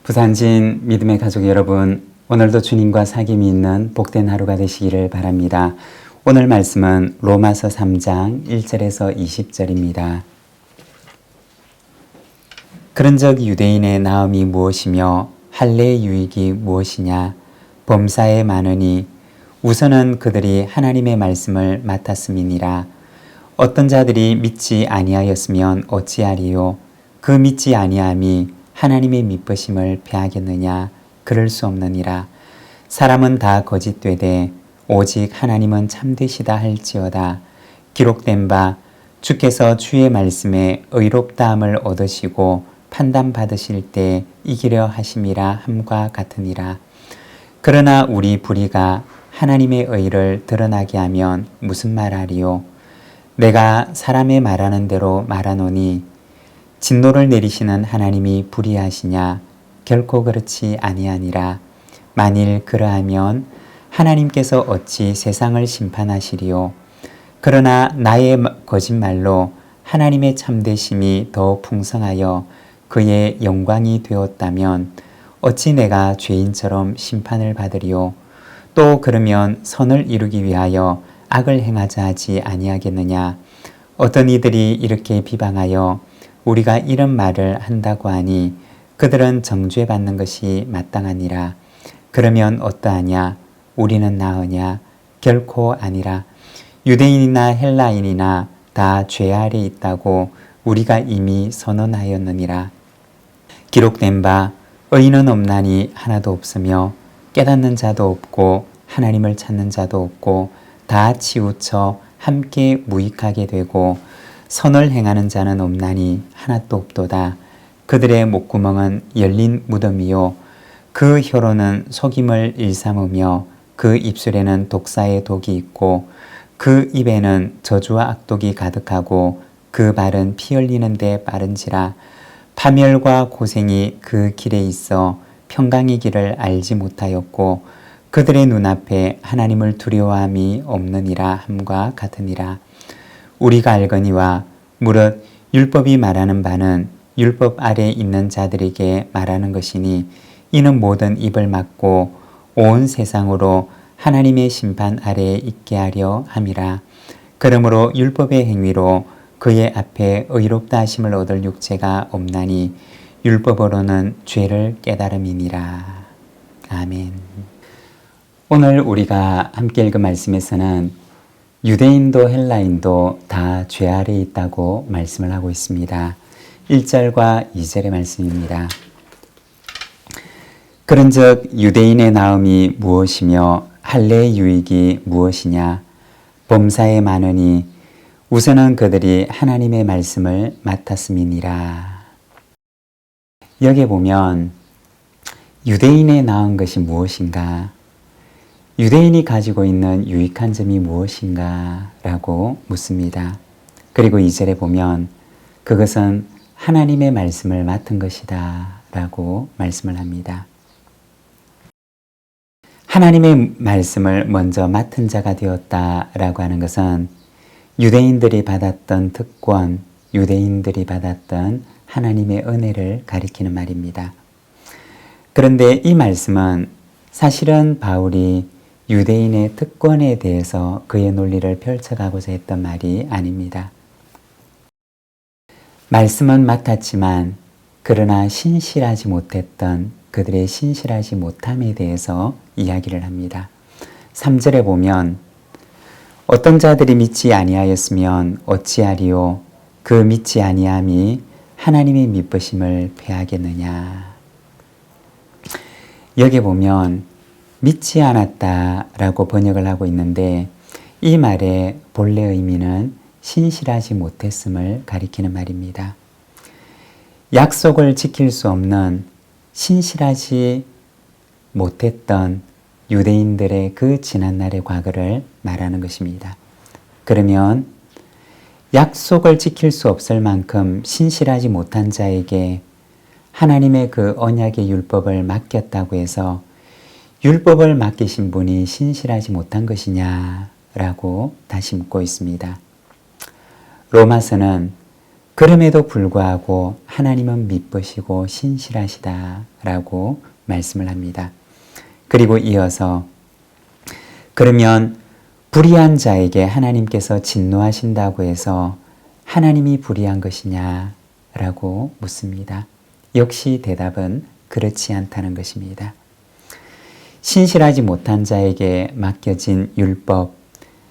부산진 믿음의 가족 여러분, 오늘도 주님과 사귐이 있는 복된 하루가 되시기를 바랍니다. 오늘 말씀은 로마서 3장 1절에서 20절입니다. 그런즉 유대인의 나음이 무엇이며 할례의 유익이 무엇이냐? 범사에 많으니 우선은 그들이 하나님의 말씀을 맡았음이니라. 어떤 자들이 믿지 아니하였으면 어찌하리요? 그 믿지 아니함이 하나님의 미쁘심을 패하겠느냐? 그럴 수 없느니라. 사람은 다 거짓되되 오직 하나님은 참되시다 할지어다. 기록된 바 주께서 주의 말씀에 의롭다함을 얻으시고 판단받으실 때 이기려 하심이라 함과 같으니라. 그러나 우리 불의가 하나님의 의를 드러나게 하면 무슨 말하리요? 내가 사람의 말하는 대로 말하노니 진노를 내리시는 하나님이 불의하시냐? 결코 그렇지 아니하니라. 만일 그러하면 하나님께서 어찌 세상을 심판하시리요? 그러나 나의 거짓말로 하나님의 참되심이 더 풍성하여 그의 영광이 되었다면 어찌 내가 죄인처럼 심판을 받으리요? 또 그러면 선을 이루기 위하여 악을 행하자 하지 아니하겠느냐? 어떤 이들이 이렇게 비방하여 우리가 이런 말을 한다고 하니 그들은 정죄받는 것이 마땅하니라. 그러면 어떠하냐? 우리는 나으냐? 결코 아니라. 유대인이나 헬라인이나 다 죄 아래 있다고 우리가 이미 선언하였느니라. 기록된 바 의인은 없나니 하나도 없으며 깨닫는 자도 없고 하나님을 찾는 자도 없고 다 치우쳐 함께 무익하게 되고 선을 행하는 자는 없나니 하나도 없도다. 그들의 목구멍은 열린 무덤이요 그 혀로는 속임을 일삼으며 그 입술에는 독사의 독이 있고 그 입에는 저주와 악독이 가득하고 그 발은 피 흘리는 데 빠른지라. 파멸과 고생이 그 길에 있어 평강의 길을 알지 못하였고 그들의 눈앞에 하나님을 두려워함이 없느니라 함과 같으니라. 우리가 알거니와 무릇 율법이 말하는 바는 율법 아래 있는 자들에게 말하는 것이니 이는 모든 입을 막고 온 세상으로 하나님의 심판 아래에 있게 하려 함이라. 그러므로 율법의 행위로 그의 앞에 의롭다 하심을 얻을 육체가 없나니 율법으로는 죄를 깨달음이니라. 아멘. 오늘 우리가 함께 읽은 말씀에서는 유대인도 헬라인도 다 죄 아래에 있다고 말씀을 하고 있습니다. 1절과 2절의 말씀입니다. 그런즉 유대인의 나음이 무엇이며 할례의 유익이 무엇이냐? 범사에 많으니 우선은 그들이 하나님의 말씀을 맡았음이니라. 여기에 보면 유대인의 나은 것이 무엇인가? 유대인이 가지고 있는 유익한 점이 무엇인가? 라고 묻습니다. 그리고 2절에 보면 그것은 하나님의 말씀을 맡은 것이다 라고 말씀을 합니다. 하나님의 말씀을 먼저 맡은 자가 되었다 라고 하는 것은 유대인들이 받았던 특권, 유대인들이 받았던 하나님의 은혜를 가리키는 말입니다. 그런데 이 말씀은 사실은 바울이 유대인의 특권에 대해서 그의 논리를 펼쳐가고자 했던 말이 아닙니다. 말씀은 맡았지만 그러나 신실하지 못했던 그들의 신실하지 못함에 대해서 이야기를 합니다. 3절에 보면 어떤 자들이 믿지 아니하였으면 어찌하리요? 그 믿지 아니함이 하나님의 미쁘심을 패하겠느냐? 여기 보면 믿지 않았다라고 번역을 하고 있는데 이 말의 본래 의미는 신실하지 못했음을 가리키는 말입니다. 약속을 지킬 수 없는 신실하지 못했던 유대인들의 그 지난날의 과거를 말하는 것입니다. 그러면 약속을 지킬 수 없을 만큼 신실하지 못한 자에게 하나님의 그 언약의 율법을 맡겼다고 해서 율법을 맡기신 분이 신실하지 못한 것이냐 라고 다시 묻고 있습니다. 로마서는 그럼에도 불구하고 하나님은 미쁘시고 신실하시다 라고 말씀을 합니다. 그리고 이어서 그러면 불의한 자에게 하나님께서 진노하신다고 해서 하나님이 불의한 것이냐 라고 묻습니다. 역시 대답은 그렇지 않다는 것입니다. 신실하지 못한 자에게 맡겨진 율법,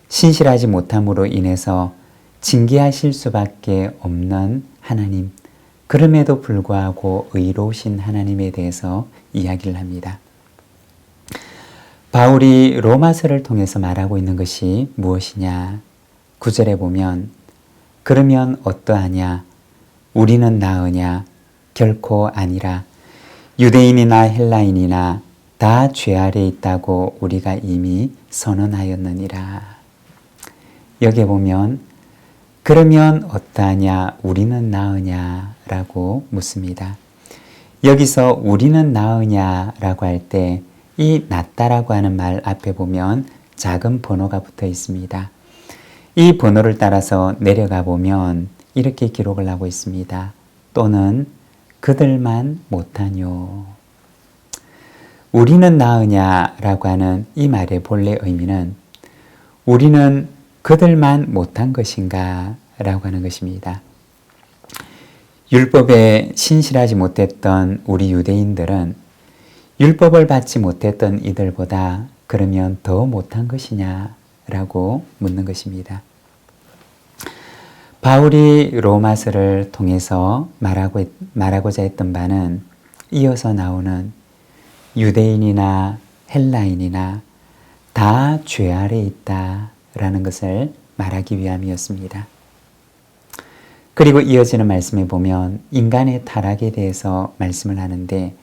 신실하지 못함으로 인해서 징계하실 수밖에 없는 하나님, 그럼에도 불구하고 의로우신 하나님에 대해서 이야기를 합니다. 바울이 로마서를 통해서 말하고 있는 것이 무엇이냐? 9절에 보면 그러면 어떠하냐? 우리는 나으냐? 결코 아니라 유대인이나 헬라인이나 다 죄 아래 있다고 우리가 이미 선언하였느니라. 여기에 보면 그러면 어떠하냐? 우리는 나으냐? 라고 묻습니다. 여기서 우리는 나으냐? 라고 할 때 이 낫다라고 하는 말 앞에 보면 작은 번호가 붙어 있습니다. 이 번호를 따라서 내려가 보면 이렇게 기록을 하고 있습니다. 또는 그들만 못하뇨. 우리는 나으냐라고 하는 이 말의 본래 의미는 우리는 그들만 못한 것인가 라고 하는 것입니다. 율법에 신실하지 못했던 우리 유대인들은 율법을 받지 못했던 이들보다 그러면 더 못한 것이냐라고 묻는 것입니다. 바울이 로마서를 통해서 말하고자 했던 바는 이어서 나오는 유대인이나 헬라인이나 다 죄 아래 있다라는 것을 말하기 위함이었습니다. 그리고 이어지는 말씀에 보면 인간의 타락에 대해서 말씀을 하는데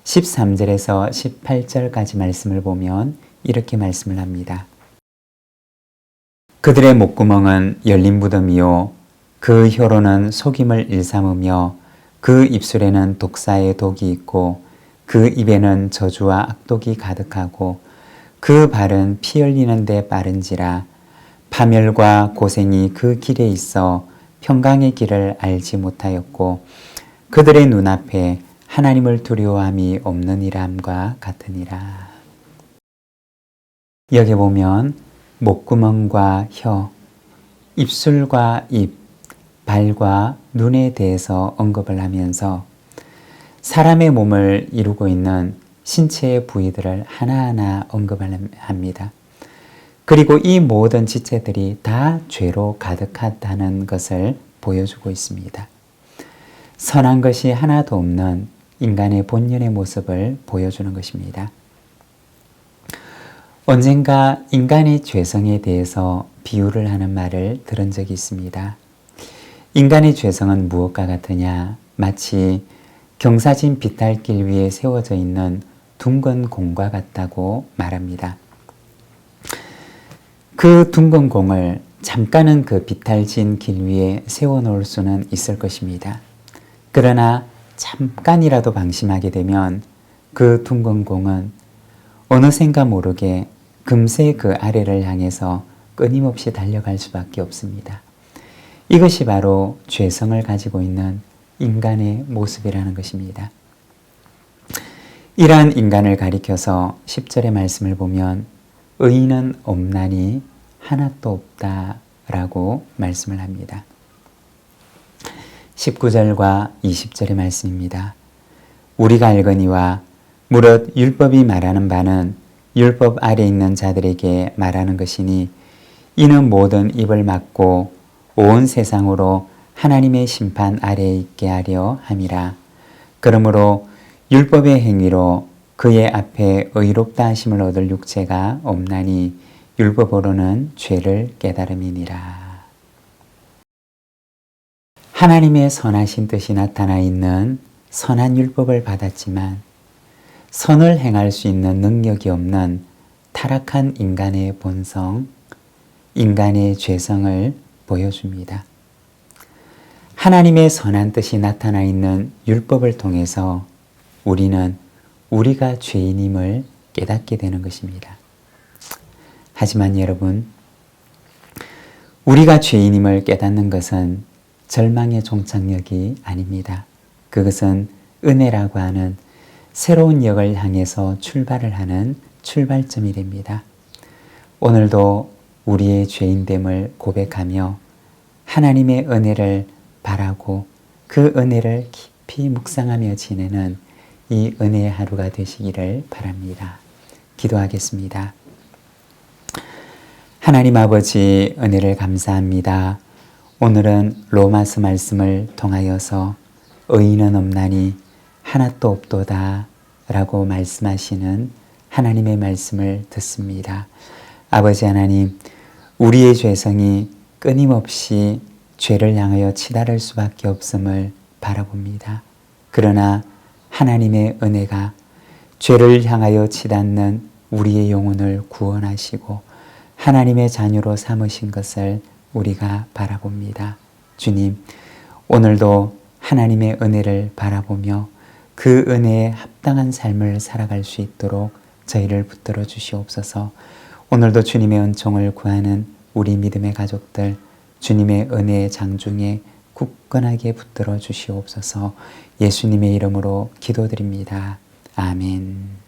13절에서 18절까지 말씀을 보면 이렇게 말씀을 합니다. 그들의 목구멍은 열린 무덤이요 그 혀로는 속임을 일삼으며 그 입술에는 독사의 독이 있고 그 입에는 저주와 악독이 가득하고 그 발은 피 흘리는 데 빠른지라 파멸과 고생이 그 길에 있어 평강의 길을 알지 못하였고 그들의 눈앞에 하나님을 두려워함이 없느니람과 같으니라. 여기 보면 목구멍과 혀, 입술과 입, 발과 눈에 대해서 언급을 하면서 사람의 몸을 이루고 있는 신체의 부위들을 하나하나 언급을 합니다. 그리고 이 모든 지체들이 다 죄로 가득하다는 것을 보여주고 있습니다. 선한 것이 하나도 없는 인간의 본연의 모습을 보여주는 것입니다. 언젠가 인간의 죄성에 대해서 비유를 하는 말을 들은 적이 있습니다. 인간의 죄성은 무엇과 같으냐? 마치 경사진 비탈길 위에 세워져 있는 둥근 공과 같다고 말합니다. 그 둥근 공을 잠깐은 그 비탈진 길 위에 세워놓을 수는 있을 것입니다. 그러나 잠깐이라도 방심하게 되면 그 둥근 공은 어느샌가 모르게 금세 그 아래를 향해서 끊임없이 달려갈 수밖에 없습니다. 이것이 바로 죄성을 가지고 있는 인간의 모습이라는 것입니다. 이러한 인간을 가리켜서 10절의 말씀을 보면 의인은 없나니 하나도 없다 라고 말씀을 합니다. 19절과 20절의 말씀입니다. 우리가 알거니와 무릇 율법이 말하는 바는 율법 아래 있는 자들에게 말하는 것이니 이는 모든 입을 막고 온 세상으로 하나님의 심판 아래에 있게 하려 함이라. 그러므로 율법의 행위로 그의 앞에 의롭다 하심을 얻을 육체가 없나니 율법으로는 죄를 깨달음이니라. 하나님의 선하신 뜻이 나타나 있는 선한 율법을 받았지만 선을 행할 수 있는 능력이 없는 타락한 인간의 본성, 인간의 죄성을 보여줍니다. 하나님의 선한 뜻이 나타나 있는 율법을 통해서 우리는 우리가 죄인임을 깨닫게 되는 것입니다. 하지만 여러분, 우리가 죄인임을 깨닫는 것은 절망의 종착역이 아닙니다. 그것은 은혜라고 하는 새로운 역을 향해서 출발을 하는 출발점이 됩니다. 오늘도 우리의 죄인됨을 고백하며 하나님의 은혜를 바라고 그 은혜를 깊이 묵상하며 지내는 이 은혜의 하루가 되시기를 바랍니다. 기도하겠습니다. 하나님 아버지, 은혜를 감사합니다. 오늘은 로마서 말씀을 통하여서 의인은 없나니 하나도 없도다 라고 말씀하시는 하나님의 말씀을 듣습니다. 아버지 하나님, 우리의 죄성이 끊임없이 죄를 향하여 치달을 수밖에 없음을 바라봅니다. 그러나 하나님의 은혜가 죄를 향하여 치닫는 우리의 영혼을 구원하시고 하나님의 자녀로 삼으신 것을 우리가 바라봅니다. 주님, 오늘도 하나님의 은혜를 바라보며 그 은혜에 합당한 삶을 살아갈 수 있도록 저희를 붙들어 주시옵소서. 오늘도 주님의 은총을 구하는 우리 믿음의 가족들, 주님의 은혜의 장중에 굳건하게 붙들어 주시옵소서. 예수님의 이름으로 기도드립니다. 아멘.